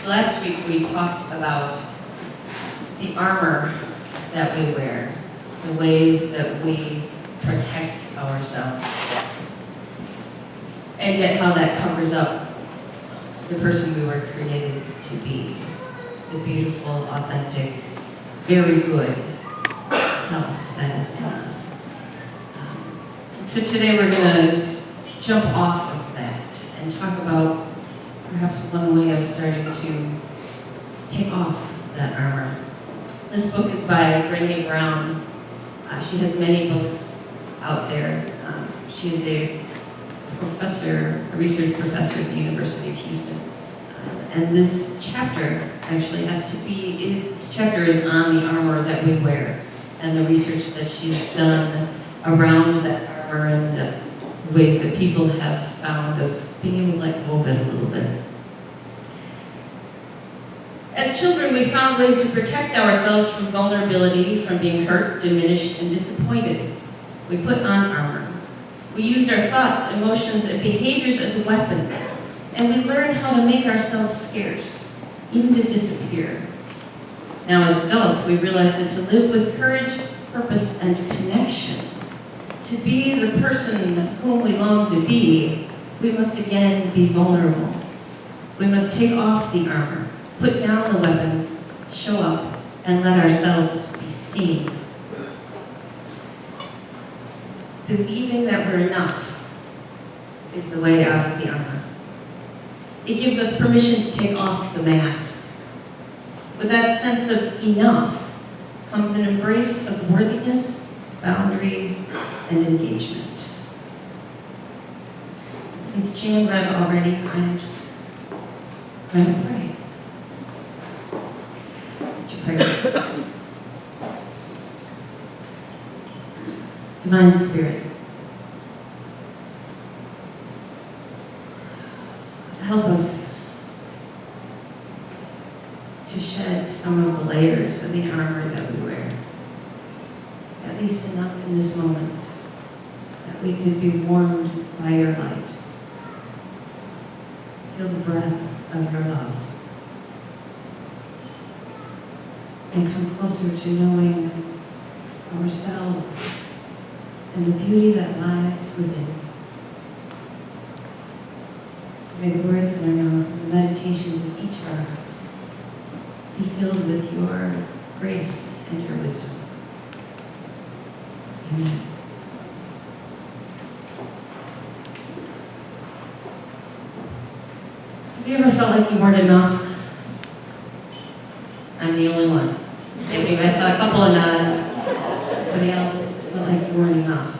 last week we talked about the armor that we wear, the ways that we protect ourselves, and yet how that covers up the person we were created to be, the beautiful, authentic, very good self that is in us. So today we're going to jump off of that and talk about perhaps one way of starting to take off that armor. This book is by Brené Brown. She has many books out there. She is a research professor at the University of Houston. And this chapter actually this chapter is on the armor that we wear and the research that she's done around that armor and ways that people have found of being able to let go of it a little bit. As children, we found ways to protect ourselves from vulnerability, from being hurt, diminished, and disappointed. We put on armor. We used our thoughts, emotions, and behaviors as weapons, and we learned how to make ourselves scarce, even to disappear. Now, as adults, we realize that to live with courage, purpose, and connection, to be the person whom we long to be, we must again be vulnerable. We must take off the armor, put down the weapons, show up, and let ourselves be seen. Believing that we're enough is the way out of the armor. It gives us permission to take off the mask. With that sense of enough comes an embrace of worthiness, boundaries, and engagement. Since Jan read already, I'm just going to pray. Would you pray? Divine Spirit, help us to shed some of the layers of the armor that we wear, at least enough in this moment that we could be warmed by your light. Feel the breath of your love. And come closer to knowing ourselves and the beauty that lies within. May the words in our mouth and the meditations of each of our hearts be filled with your grace and your wisdom. Amen. Have you ever felt like you weren't enough? I'm the only one. Maybe I saw a couple of nods. Everybody else felt like you weren't enough.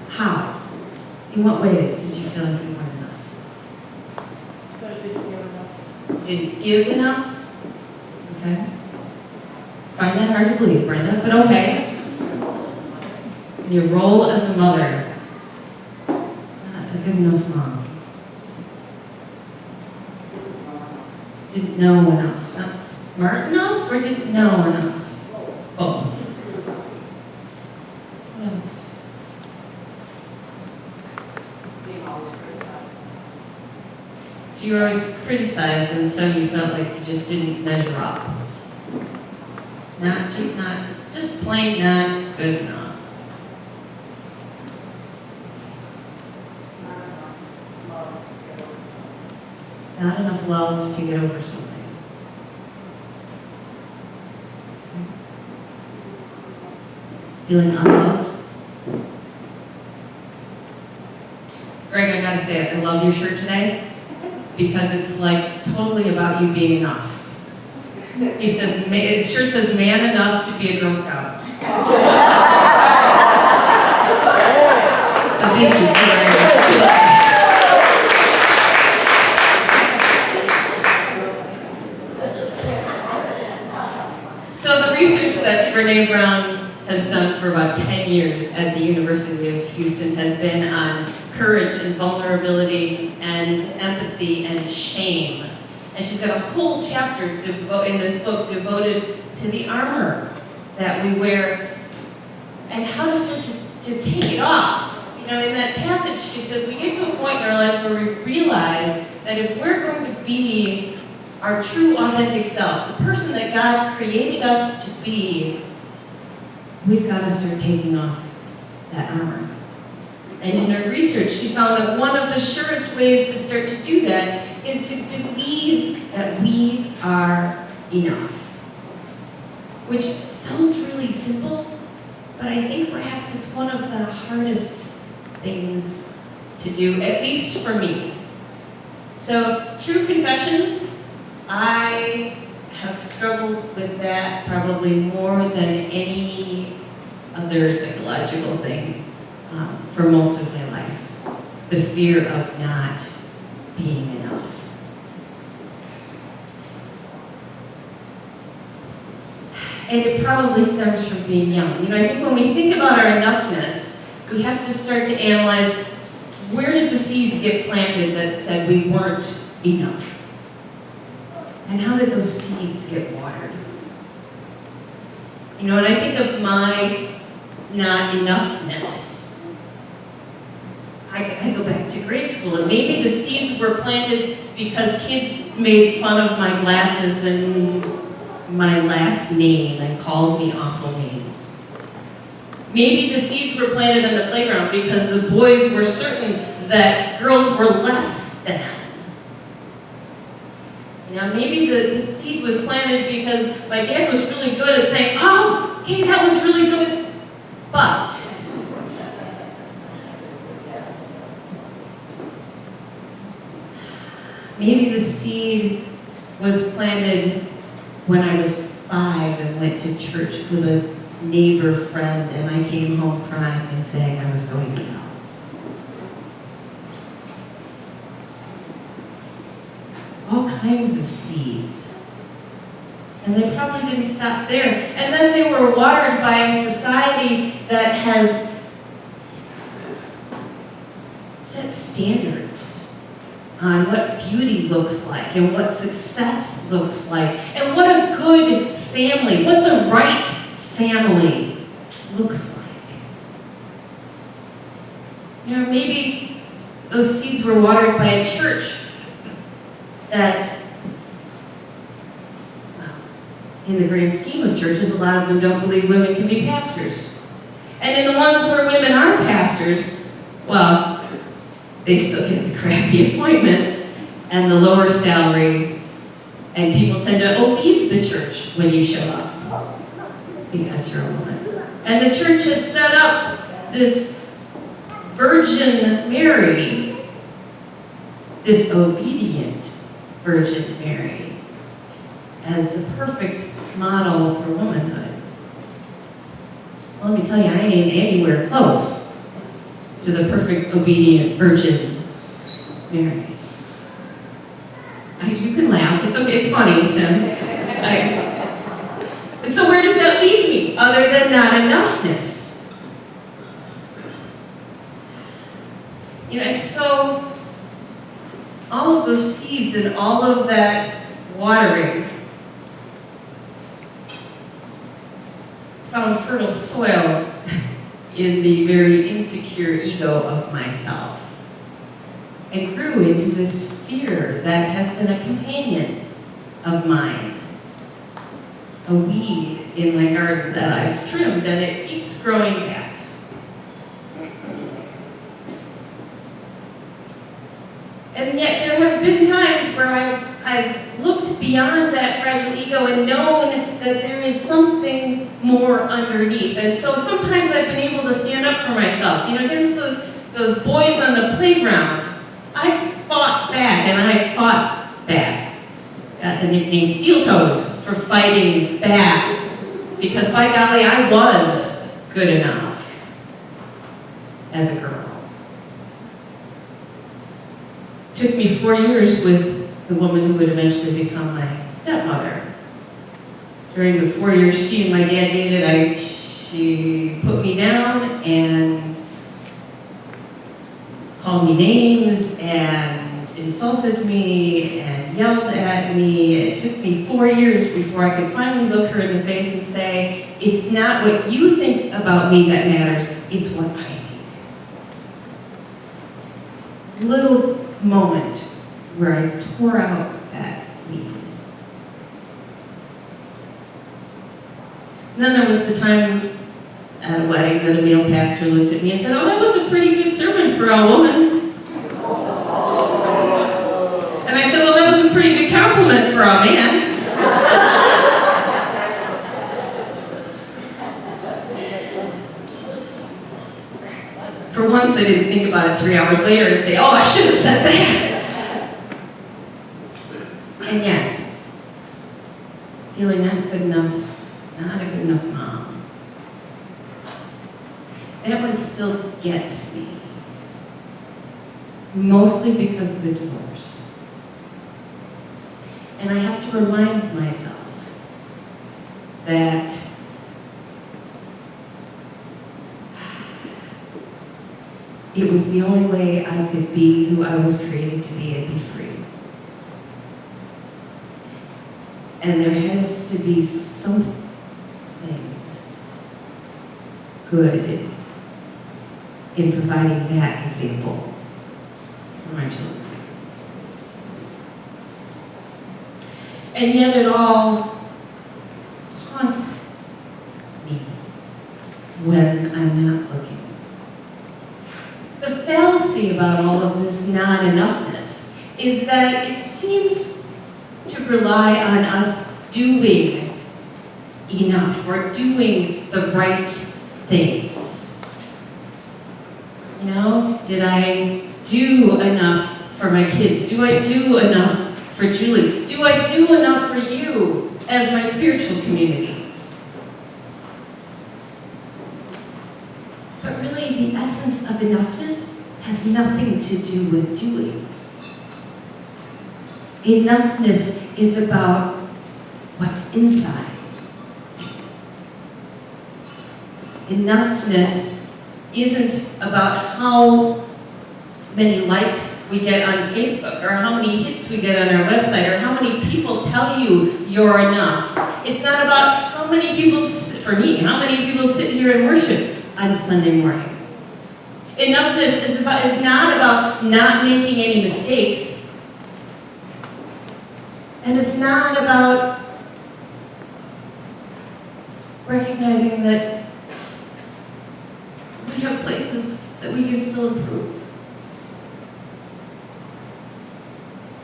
How? In what ways did you feel like you weren't enough? That I didn't give enough. Didn't give enough? Okay. Find that hard to believe, Brenda, but okay. In your role as a mother, not a good enough mom. Didn't know enough. Not smart enough or didn't know enough? Both. What else? Being always criticized. So you were always criticized and so you felt like you just didn't measure up. Just plain not good enough. Not enough love to get over something. Not enough love to get over something. Okay. Feeling unloved? Greg, I gotta say, I love your shirt today because it's like totally about you being enough. He says, his shirt says, man enough to be a Girl Scout. So thank you very much. So the research that Brené Brown has done for about 10 years at the University of Houston has been on courage and vulnerability and empathy and shame. And she's got a whole chapter in this book devoted to the armor that we wear and how to start to take it off. in that passage, she says, we get to a point in our life where we realize that if we're going to be our true, authentic self, the person that God created us to be, we've got to start taking off that armor. And in her research, she found that one of the surest ways to start to do that is to believe that we are enough. Which sounds really simple, but I think perhaps it's one of the hardest things to do, at least for me. So, true confessions, I have struggled with that probably more than any other psychological thing for most of my life. The fear of not being enough. And it probably stems from being young. I think when we think about our enoughness, we have to start to analyze, where did the seeds get planted that said we weren't enough? And how did those seeds get watered? And I think of my not enoughness. I go back to grade school, and maybe the seeds were planted because kids made fun of my glasses and my last name and called me awful names. Maybe the seeds were planted on the playground because the boys were certain that girls were less than. Maybe the seed was planted because my dad was really good at saying, oh, okay, that was really good, but. Maybe the seed was planted when I was 5 and went to church with a neighbor friend, and I came home crying and saying I was going to hell. All kinds of seeds. And they probably didn't stop there. And then they were watered by a society that has set standards on what beauty looks like and what success looks like and what a good family, what the right family looks like. Maybe those seeds were watered by a church that, well, in the grand scheme of churches, a lot of them don't believe women can be pastors. And in the ones where women are pastors, well, they still get the crappy appointments and the lower salary, and people tend to leave the church when you show up because you're a woman. And the church has set up this Virgin Mary, this obedient Virgin Mary, as the perfect model for womanhood. Well, let me tell you, I ain't anywhere close to the perfect, obedient Virgin Mary. You can laugh. It's okay. It's funny, Sim. So where does that leave me, other than not enoughness? And so all of those seeds and all of that watering found fertile soil in the very insecure ego of myself, and grew into this fear that has been a companion of mine, a weed in my garden that I've trimmed, and it keeps growing back. And yet there have been times where I've looked beyond that fragile ego and known that there is something more underneath. And so sometimes I've been able to stand up for myself. Against those boys on the playground, I fought back, and I fought back. Got the nickname Steel Toes for fighting back, because by golly, I was good enough as a girl. It took me 4 years with the woman who would eventually become my stepmother. During the 4 years she and my dad dated, she put me down and called me names and insulted me and yelled at me. It took me 4 years before I could finally look her in the face and say, it's not what you think about me that matters, it's what I think. little moment where I tore out that weed. And then there was the time at a wedding that a male pastor looked at me and said, "Oh, that was a pretty good sermon for a woman." And I said, "Well, that was a pretty good compliment for a man." For once, I didn't think about it 3 hours later and say, "Oh, I should have said that." And yes, feeling not good enough, not a good enough mom. That one still gets me. Mostly because of the divorce. And I have to remind myself that it was the only way I could be who I was created to be and be free. And there has to be something good in providing that example for my children. And yet it all haunts me when I'm not looking. The fallacy about all of this not-enoughness is that it seems to rely on us doing enough or doing the right things. You know, did I do enough for my kids? Do I do enough for Julie? Do I do enough for you as my spiritual community? But really, the essence of enoughness has nothing to do with doing. Enoughness is about what's inside. Enoughness isn't about how many likes we get on Facebook or how many hits we get on our website or how many people tell you you're enough. It's not about how many people, for me, how many people sit here and worship on Sunday mornings. Enoughness is not about not making any mistakes. And it's not about recognizing that we have places that we can still improve.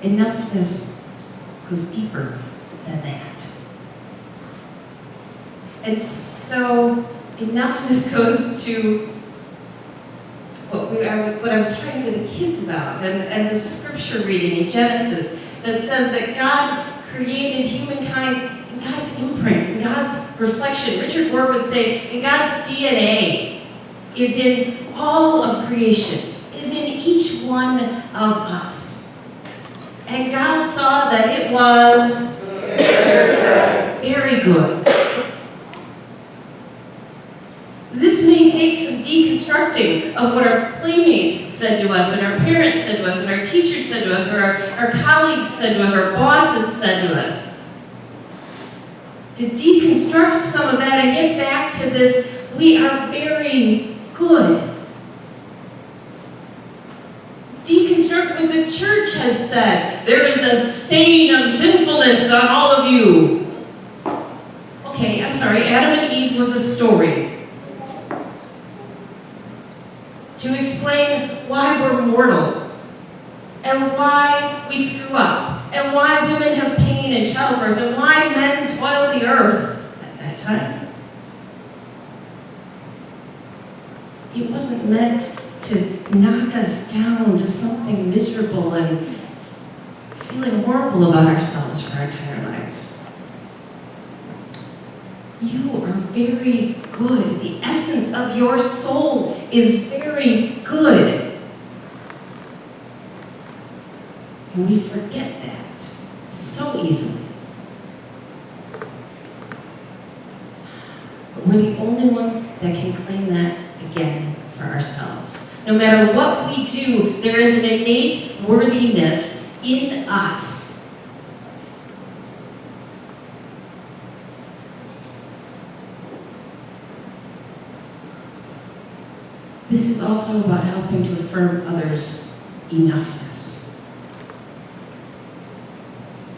Enoughness goes deeper than that. And so enoughness goes to what I was talking to the kids about and the scripture reading in Genesis that says that God created humankind in God's imprint, in God's reflection. Richard Ward would say, in God's DNA is in all of creation, is in each one of us. And God saw that it was very good. This may take some deconstructing of what our playmates said to us, and our parents said to us, and our teachers said to us, or our colleagues said to us, our bosses said to us. To deconstruct some of that and get back to this, we are very good. Deconstruct what the church has said. There is a stain of sinfulness on all of you. Okay, I'm sorry, Adam and Eve was a story to explain why we're mortal, and why we screw up, and why women have pain in childbirth, and why men toil the earth at that time. It wasn't meant to knock us down to something miserable and feeling horrible about ourselves for our entire lives. You are very good. The essence of your soul is very good. And we forget that so easily. But we're the only ones that can claim that again for ourselves. No matter what we do, there is an innate worthiness in us. This is also about helping to affirm others enoughness.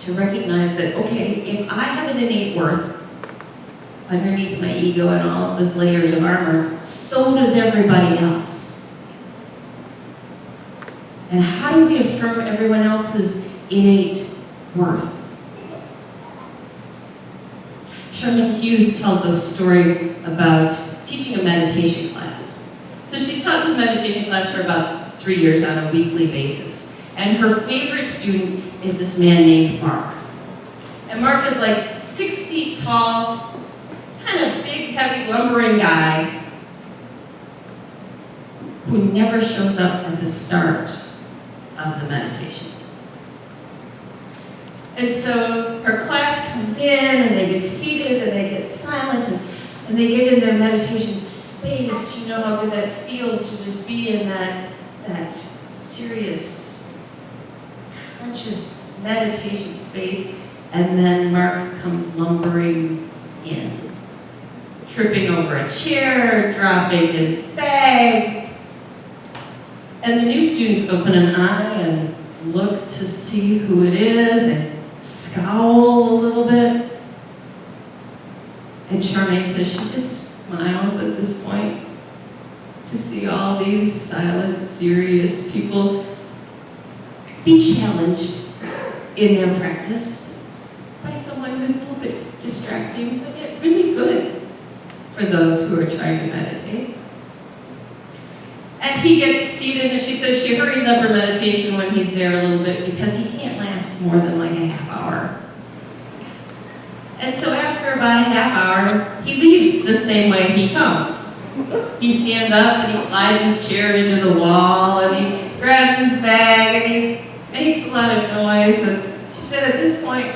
To recognize that, okay, if I have an innate worth underneath my ego and all of those layers of armor, so does everybody else. And how do we affirm everyone else's innate worth? Sherman Hughes tells a story about teaching a meditation class. So she's taught this meditation class for about 3 years on a weekly basis. And her favorite student is this man named Mark. And Mark is like 6 feet tall, kind of big, heavy, lumbering guy who never shows up at the start of the meditation. And so her class comes in and they get seated and they get silent and they get in their meditation space. You know how good that feels to just be in that serious, conscious meditation space. And then Mark comes lumbering in, tripping over a chair, dropping his bag. And the new students open an eye and look to see who it is and scowl a little bit. And Charmaine says she just smiles at this point to see all these silent, serious people be challenged in their practice by someone who's a little bit distracting, but yet really good for those who are trying to meditate. And he gets seated, and she says she hurries up her meditation when he's there a little bit because he can't last more than like a half hour. And so after about a half hour, he leaves the same way he comes. He stands up and he slides his chair into the wall and he grabs his bag and he makes a lot of noise. And she said at this point,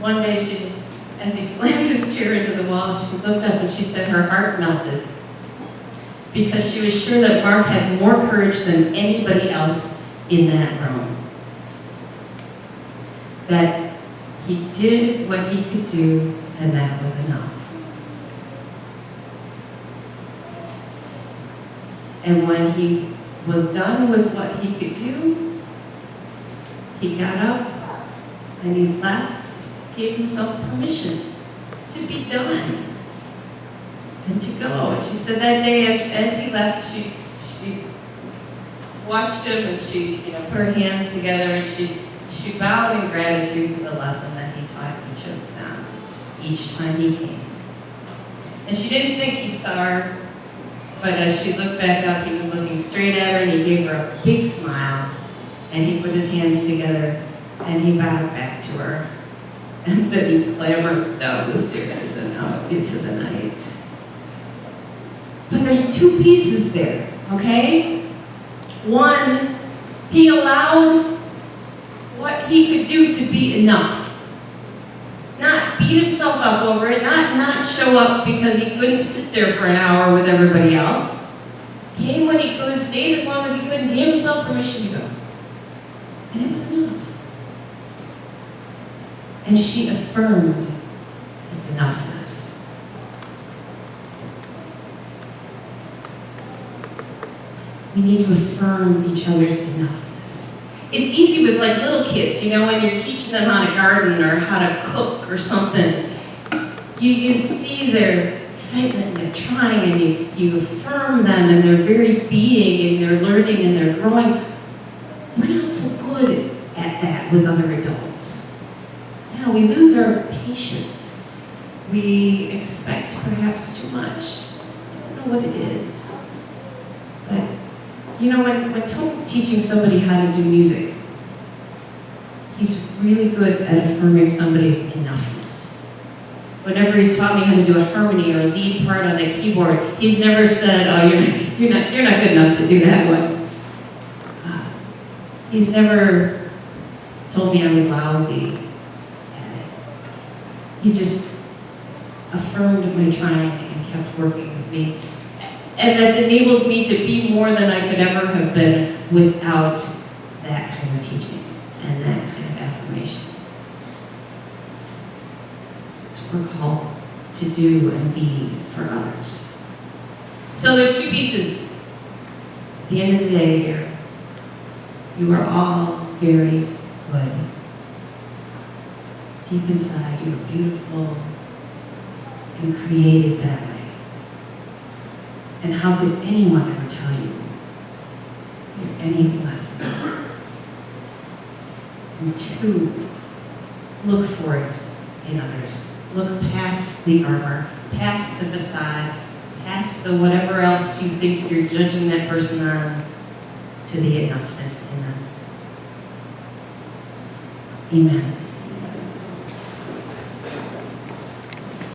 one day she just, as he slammed his chair into the wall, she looked up and she said her heart melted, because she was sure that Mark had more courage than anybody else in that room. That he did what he could do, and that was enough. And when he was done with what he could do, he got up and he left, gave himself permission to be done and to go. And she said that day as he left, she watched him and she put her hands together and she bowed in gratitude to the lesson that he taught each of them each time he came. And she didn't think he saw her, but as she looked back up, he was looking straight at her and he gave her a big smile and he put his hands together and he bowed back to her. And then he clambered down the stairs and out into the night. But there's two pieces there, okay? One, he allowed what he could do to be enough. Not beat himself up over it, not show up because he couldn't sit there for an hour with everybody else. Came when he could, stayed as long as he could, and gave himself permission to go. And it was enough. And she affirmed his enoughness. We need to affirm each other's enoughness. It's easy with like little kids, when you're teaching them how to garden or how to cook or something. You see their excitement and they're trying and you affirm them and their very being and they're learning and they're growing. We're not so good at that with other adults. We lose our patience. We expect perhaps too much. I don't know what it is. But, when Tony's teaching somebody how to do music, he's really good at affirming somebody's enoughness. Whenever he's taught me how to do a harmony or a lead part on the keyboard, he's never said, "Oh, you're not good enough to do that one." He's never told me I was lousy. He just affirmed my trying and kept working with me. And that's enabled me to be more than I could ever have been without that kind of teaching and that kind of affirmation. It's what we're called to do and be for others. So there's two pieces at the end of the day here. You are all very good. Deep inside, you are beautiful and created that way. And how could anyone ever tell you you're anything less than that? And two, look for it in others. Look past the armor, past the facade, past the whatever else you think you're judging that person on, to the enoughness in them. Amen.